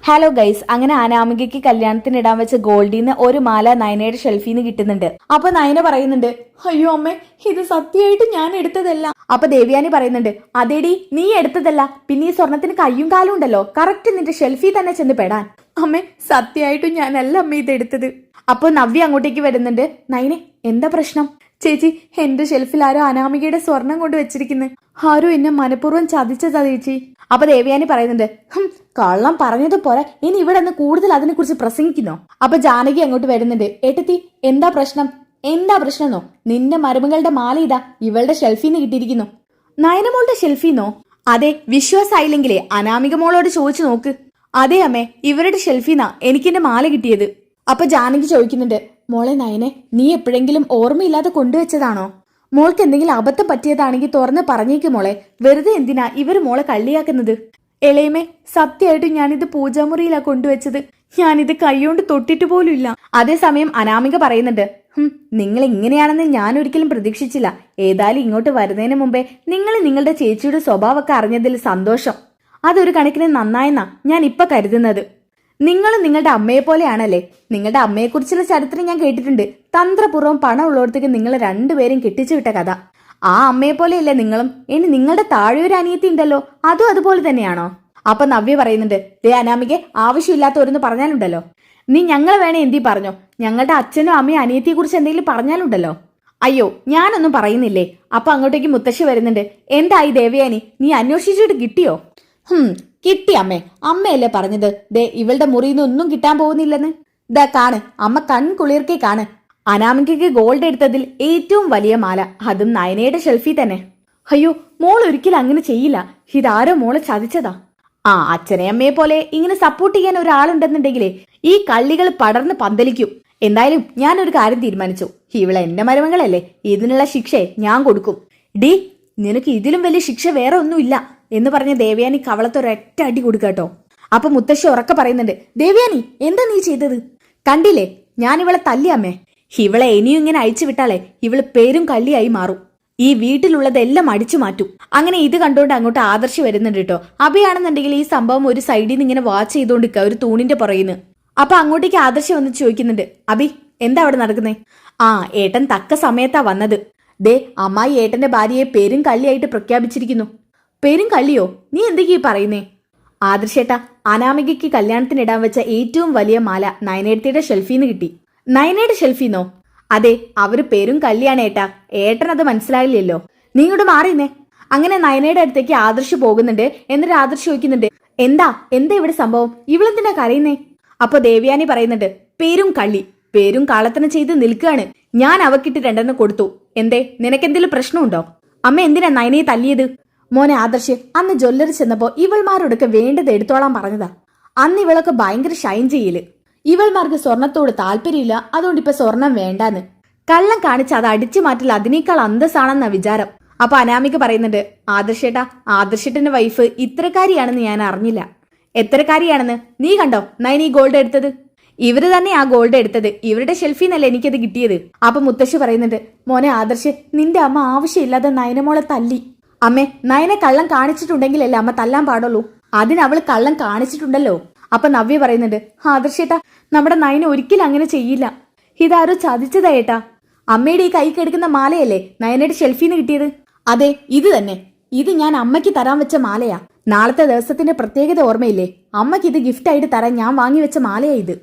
Hello guys, അങ്ങനെ അനാമികയ്ക്ക് കല്യാണത്തിന് ഇടാൻ വെച്ച ഗോൾഡിന്ന് ഒരു മാല നയനയുടെ ഷെൽഫിന്ന് കിട്ടുന്നുണ്ട്. അപ്പൊ നയന പറയുന്നുണ്ട്, അയ്യോ അമ്മേ, ഇത് സത്യമായിട്ട് ഞാൻ എടുത്തതല്ല. അപ്പൊ ദേവയാനി പറയുന്നുണ്ട്, അതേടി നീ എടുത്തതല്ല, പിന്നെ ഈ സ്വർണത്തിന് കയ്യും കാലും ഉണ്ടല്ലോ, കറക്റ്റ് നിന്റെ ഷെൽഫിൽ തന്നെ ചെന്ന് പെടാൻ. അമ്മേ, സത്യമായിട്ടും ഞാനല്ല അമ്മ ഇത് എടുത്തത്. അപ്പൊ നവ്യ അങ്ങോട്ടേക്ക് വരുന്നുണ്ട്. നയനെ, എന്താ പ്രശ്നം? ചേച്ചി, എന്റെ ഷെൽഫിൽ ആരോ അനാമികയുടെ സ്വർണം കൊണ്ട് വെച്ചിരിക്കുന്നു. ആരോ എന്നെ മനഃപൂർവ്വം ചതിച്ചതാ ചേച്ചി. അപ്പൊ ദേവയാനി പറയുന്നുണ്ട്, കള്ളം പറഞ്ഞതുപോലെ ഇനി ഇവിടെ നിന്ന് കൂടുതൽ അതിനെക്കുറിച്ച് പ്രസംഗിക്കുന്നോ? അപ്പൊ ജാനകി അങ്ങോട്ട് വരുന്നുണ്ട്. ഏട്ടത്തി, എന്താ പ്രശ്നം? എന്താ പ്രശ്നമെന്നോ? നിന്റെ മരുമകളുടെ മാല ഇതാ ഇവളുടെ ഷെൽഫിന്ന് കിട്ടിയിരിക്കുന്നു. നയനമോളുടെ ഷെൽഫിന്നോ? അതെ, വിശ്വാസായില്ലെങ്കിലേ അനാമിക മോളോട് ചോദിച്ചു നോക്ക്. അതെ അമ്മേ, ഇവരുടെ ഷെൽഫിന്നാ എനിക്കെന്റെ മാല കിട്ടിയത്. അപ്പൊ ജാനകി ചോദിക്കുന്നുണ്ട്, മോളെ നയനെ, നീ എപ്പോഴെങ്കിലും ഓർമ്മയില്ലാതെ കൊണ്ടുവച്ചതാണോ? മോൾക്ക് എന്തെങ്കിലും അബദ്ധം പറ്റിയതാണെങ്കിൽ തുറന്ന് പറഞ്ഞേക്ക് മോളെ. വെറുതെ എന്തിനാ ഇവര് മോളെ കള്ളിയാക്കുന്നത്? എളയമേ, സത്യമായിട്ടും ഞാനിത് പൂജാമുറിയിലാ കൊണ്ടുവച്ചത്. ഞാനിത് കൈകൊണ്ട് തൊട്ടിട്ട് പോലും ഇല്ല. അതേസമയം അനാമിക പറയുന്നുണ്ട്, നിങ്ങൾ ഇങ്ങനെയാണെന്ന് ഞാൻ ഒരിക്കലും പ്രതീക്ഷിച്ചില്ല. ഏതായാലും ഇങ്ങോട്ട് വരുന്നതിന് മുമ്പേ നിങ്ങൾ നിങ്ങളുടെ ചേച്ചിയുടെ സ്വഭാവമൊക്കെ അറിഞ്ഞതിൽ സന്തോഷം. അതൊരു കണക്കിന് നന്നായെന്നാ ഞാൻ ഇപ്പൊ കരുതുന്നത്. നിങ്ങൾ നിങ്ങളുടെ അമ്മയെ പോലെയാണല്ലേ. നിങ്ങളുടെ അമ്മയെക്കുറിച്ചുള്ള ചരിത്രം ഞാൻ കേട്ടിട്ടുണ്ട്. തന്ത്രപൂർവ്വം പണം ഉള്ളിടത്തേക്ക് നിങ്ങൾ രണ്ടുപേരും കെട്ടിച്ചു വിട്ട കഥ. ആ അമ്മയെ പോലെയല്ലേ നിങ്ങളും? ഇനി നിങ്ങളുടെ താഴെ ഒരു അനിയത്തി ഉണ്ടല്ലോ, അതും അതുപോലെ തന്നെയാണോ? അപ്പൊ നവ്യ പറയുന്നുണ്ട്, ദേ അനാമികെ, ആവശ്യമില്ലാത്ത ഓരോന്ന് പറഞ്ഞാലുണ്ടല്ലോ. നീ ഞങ്ങൾ വേണേ എന്തി പറഞ്ഞോ, ഞങ്ങളുടെ അച്ഛനും അമ്മയും അനിയത്തിയെ കുറിച്ച് എന്തെങ്കിലും പറഞ്ഞാലുണ്ടല്ലോ. അയ്യോ, ഞാനൊന്നും പറയുന്നില്ലേ. അപ്പൊ അങ്ങോട്ടേക്ക് മുത്തശ്ശി വരുന്നുണ്ട്. എന്തായി ദേവയാനി, നീ അന്വേഷിച്ചിട്ട് കിട്ടിയോ? കിട്ടി അമ്മേ. അമ്മയല്ലേ പറഞ്ഞത് ദേ ഇവളുടെ മുറിയിൽ നിന്ന് ഒന്നും കിട്ടാൻ പോകുന്നില്ലെന്ന്. ദാ കാണ്, അമ്മ കൺകുളിർക്കെ കാണ്. അനാമികയ്ക്ക് ഗോൾഡ് എടുത്തതിൽ ഏറ്റവും വലിയ മാല, അതും നയനയുടെ ഷെൽഫിൽ തന്നെ. അയ്യോ, മോൾ ഒരിക്കലും അങ്ങനെ ചെയ്യില്ല. ഇതാരോ മോളെ ചതിച്ചതാ. അച്ഛനെ അമ്മയെ പോലെ ഇങ്ങനെ സപ്പോർട്ട് ചെയ്യാൻ ഒരാളുണ്ടെന്നുണ്ടെങ്കിലേ ഈ കള്ളികൾ പടർന്ന് പന്തലിക്കും. എന്തായാലും ഞാനൊരു കാര്യം തീരുമാനിച്ചു. ഇവളെ എന്റെ മരുമകളല്ലേ, ഇതിനുള്ള ശിക്ഷയെ ഞാൻ കൊടുക്കും. ഡി, നിനക്ക് ഇതിലും വലിയ ശിക്ഷ വേറെ ഒന്നുമില്ല എന്ന് പറഞ്ഞ ദേവയാനി കവളത്തൊരൊറ്റ അടി കൊടുക്കട്ടോ. അപ്പൊ മുത്തശ്ശി ഉറക്കെ പറയുന്നുണ്ട്, ദേവയാനി, എന്താ നീ ചെയ്തത്? കണ്ടില്ലേ, ഞാൻ ഇവളെ തല്ലി അമ്മേ. ഇവളെ ഇനിയും ഇങ്ങനെ അയച്ചു വിട്ടാലേ ഇവള് പേരും കള്ളിയായി മാറും. ഈ വീട്ടിലുള്ളതെല്ലാം അടിച്ചു മാറ്റും. അങ്ങനെ ഇത് കണ്ടുകൊണ്ട് അങ്ങോട്ട് ആദർശ് വരുന്നുണ്ട് കേട്ടോ. അഭിയാണെന്നുണ്ടെങ്കിൽ ഈ സംഭവം ഒരു സൈഡിൽ നിന്ന് ഇങ്ങനെ വാച്ച് ചെയ്തോണ്ടിരിക്കുക, ഒരു തൂണിന്റെ പുറകിന്ന്. അപ്പൊ അങ്ങോട്ടേക്ക് ആദർശ് വന്ന് ചോദിക്കുന്നുണ്ട്, അഭി, എന്താ അവിടെ നടക്കുന്നേ? ഏട്ടൻ തക്ക സമയത്താ വന്നത്. ദേ അമ്മായി ഏട്ടന്റെ ഭാര്യയെ പേരും കള്ളിയായിട്ട് പ്രഖ്യാപിച്ചിരിക്കുന്നു. പേരും കള്ളിയോ? നീ എന്തൊക്കെയാ പറയുന്നേ? ആദർശേട്ടാ, അനാമികയ്ക്ക് കല്യാണത്തിനിടാൻ വെച്ച ഏറ്റവും വലിയ മാല നയനേടത്തിയുടെ ഷെൽഫിന്ന് കിട്ടി. നയനയുടെ ഷെൽഫിന്നോ? അതെ, അവര് പേരും കല്യാണ് ഏട്ടാ. ഏട്ടൻ അത് മനസ്സിലായില്ലല്ലോ. നീ ഇങ്ങോട്ട് മാറിയുന്നേ. അങ്ങനെ നയനയുടെ അടുത്തേക്ക് ആദർശ് പോകുന്നുണ്ട്. എന്നിട്ട് ആദർശ് ചോദിക്കുന്നുണ്ട്, എന്താ ഇവിടെ സംഭവം? ഇവളെന്തിനാ കരയുന്നേ? അപ്പൊ ദേവയാനി പറയുന്നുണ്ട്, പേരും കള്ളി, പേരും കാളത്തനം ചെയ്ത് നിൽക്കുകയാണ്. ഞാൻ അവക്കിട്ട് 2 കൊടുത്തു. എന്തേ, നിനക്കെന്തെങ്കിലും പ്രശ്നമുണ്ടോ? അമ്മ എന്തിനാ നയനയെ തല്ലിയത്? മോനെ ആദർശ്, അന്ന് ജ്വല്ലറി ചെന്നപ്പോ ഇവൾമാരോടൊക്കെ വേണ്ടത് എടുത്തോളാൻ പറഞ്ഞതാ. അന്ന് ഇവളൊക്കെ ഭയങ്കര ഷൈൻ ചെയ്യല്. ഇവൾമാർക്ക് സ്വർണത്തോട് താല്പര്യമില്ല, അതുകൊണ്ട് ഇപ്പൊ സ്വർണം വേണ്ടാന്ന്. കള്ളം കാണിച്ച് അത് അടിച്ചു മാറ്റൽ അതിനേക്കാൾ അന്തസ്സാണെന്ന വിചാരം. അപ്പൊ അനാമിക പറയുന്നുണ്ട്, ആദർശേട്ടാ, ആദർശേട്ടന്റെ വൈഫ് ഇത്രക്കാരിയാണെന്ന് ഞാൻ അറിഞ്ഞില്ല. എത്രക്കാരിയാണെന്ന് നീ കണ്ടോ നയനി ഗോൾഡ് എടുത്തത്? ഇവര് തന്നെ ആ ഗോൾഡ് എടുത്തത്. ഇവരുടെ ഷെൽഫിന്നല്ലേ എനിക്കത് കിട്ടിയത്. അപ്പൊ മുത്തശ്ശി പറയുന്നുണ്ട്, മോനെ ആദർശ്, നിന്റെ അമ്മ ആവശ്യമില്ലാതെ നയനമോളെ തല്ലി. അമ്മേ, നയനെ കള്ളം കാണിച്ചിട്ടുണ്ടെങ്കിലല്ലേ അമ്മ തല്ലാൻ പാടുള്ളൂ. അതിനവള് കള്ളം കാണിച്ചിട്ടുണ്ടല്ലോ. അപ്പൊ നവ്യ പറയുന്നുണ്ട്, ആദർശേട്ടാ, നമ്മുടെ നയന ഒരിക്കലും അങ്ങനെ ചെയ്യില്ല. ഇതാരോ ചതിച്ചതാ ഏട്ടാ. അമ്മയുടെ ഈ കൈ കെടുക്കുന്ന മാലയല്ലേ നയനയുടെ ഷെൽഫിന്ന് കിട്ടിയത്? അതെ, ഇത് തന്നെ. ഇത് ഞാൻ അമ്മയ്ക്ക് തരാൻ വെച്ച മാലയാ. നാളത്തെ ദിവസത്തിന്റെ പ്രത്യേകത ഓർമ്മയില്ലേ? അമ്മയ്ക്ക് ഇത് ഗിഫ്റ്റ് ആയിട്ട് തരാൻ ഞാൻ വാങ്ങി വെച്ച മാലയാ ഇത്.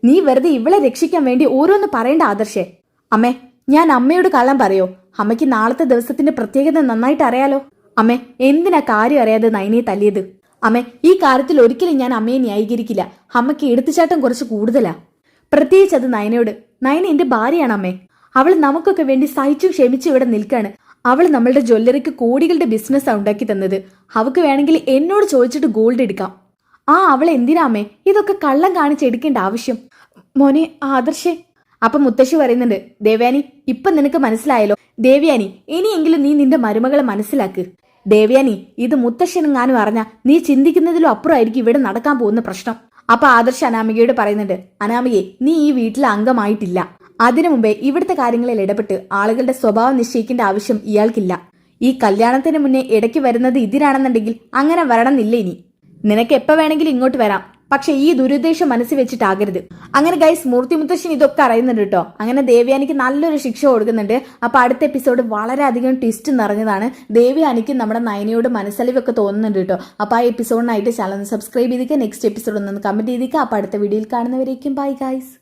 നീ വെറുതെ ഇവളെ രക്ഷിക്കാൻ വേണ്ടി ഓരോന്ന് പറയേണ്ട ആദർശേ. അമ്മേ, ഞാൻ അമ്മയോട് കള്ളം പറയോ? അമ്മയ്ക്ക് നാളത്തെ ദിവസത്തിന്റെ പ്രത്യേകത നന്നായിട്ട് അറിയാലോ. അമ്മേ, എന്തിനാ കാര്യം അറിയാതെ നയനയെ തല്ലിയത്? അമ്മേ, ഈ കാര്യത്തിൽ ഒരിക്കലും ഞാൻ അമ്മയെ ന്യായീകരിക്കില്ല. അമ്മയ്ക്ക് എടുത്തുചാട്ടം കുറച്ച് കൂടുതലാ. പ്രത്യേകിച്ച് അത് നയനയോട്. നയന എന്റെ ഭാര്യയാണ് അമ്മേ. അവൾ നമുക്കൊക്കെ വേണ്ടി സഹിച്ചും ക്ഷമിച്ചും ഇവിടെ നിൽക്കാണ്. അവൾ നമ്മളുടെ ജ്വല്ലറിക്ക് കോടികളുടെ ബിസിനസ്സാണ് ഉണ്ടാക്കി തന്നത്. അവൾക്ക് വേണമെങ്കിൽ എന്നോട് ചോദിച്ചിട്ട് ഗോൾഡ് എടുക്കാം. അവൾ എന്തിനാ അമ്മേ ഇതൊക്കെ കള്ളം കാണിച്ച് എടുക്കേണ്ട ആവശ്യം? മോനെ ആദർശേ. അപ്പൊ മുത്തശ്ശി പറയുന്നുണ്ട്, ദേവയാനി, ഇപ്പൊ നിനക്ക് മനസ്സിലായല്ലോ. ദേവയാനി, ഇനിയെങ്കിലും നീ നിന്റെ മരുമകളെ മനസ്സിലാക്ക്. ദേവയാനി, ഇത് മുത്തശ്ശനെങ്ങാനും അറിഞ്ഞാ നീ ചിന്തിക്കുന്നതിലും അപ്പുറമായിരിക്കും ഇവിടെ നടക്കാൻ പോകുന്ന പ്രശ്നം. അപ്പൊ ആദർശ് അനാമികയോട് പറയുന്നുണ്ട്, അനാമികയെ, നീ ഈ വീട്ടിലെ അംഗമായിട്ടില്ല. അതിനു മുമ്പേ ഇവിടുത്തെ കാര്യങ്ങളിൽ ഇടപെട്ട് ആളുകളുടെ സ്വഭാവം നിശ്ചയിക്കേണ്ട ആവശ്യം ഇയാൾക്കില്ല. ഈ കല്യാണത്തിന് മുന്നേ ഇടയ്ക്ക് വരുന്നത് ഇതിനാണെന്നുണ്ടെങ്കിൽ അങ്ങനെ വരണമെന്നില്ല. ഇനി നിനക്ക് എപ്പോ വേണമെങ്കിലും ഇങ്ങോട്ട് വരാം. പക്ഷെ ഈ ദുരുദ്ദേശം മനസ്സിൽ വെച്ചിട്ടാകരുത്. അങ്ങനെ ഗൈസ് മൂർത്തി മുത്തശ്ശൻ ഇതൊക്കെ അറിയുന്നുണ്ട് കേട്ടോ. അങ്ങനെ ദേവയാനിക്ക് നല്ലൊരു ശിക്ഷ കൊടുക്കുന്നുണ്ട്. അപ്പൊ അടുത്ത എപ്പിസോഡ് വളരെയധികം ട്വിസ്റ്റ് നിറഞ്ഞതാണ്. ദേവയാനിക്ക് നമ്മുടെ നയനയോട് മനസ്സലിവൊക്കെ തോന്നുന്നുണ്ട് കേട്ടോ. അപ്പൊ ആ എപ്പിസോഡിനായിട്ട് ചാനൽ സബ്സ്ക്രൈബ് ചെയ്തിട്ട് നെക്സ്റ്റ് എപ്പിസോഡ് ഒന്ന് കമന്റ് ചെയ്തിട്ട് അപ്പൊ അടുത്ത വീഡിയോയിൽ കാണുന്നവരേക്കും ബൈ ഗൈസ്.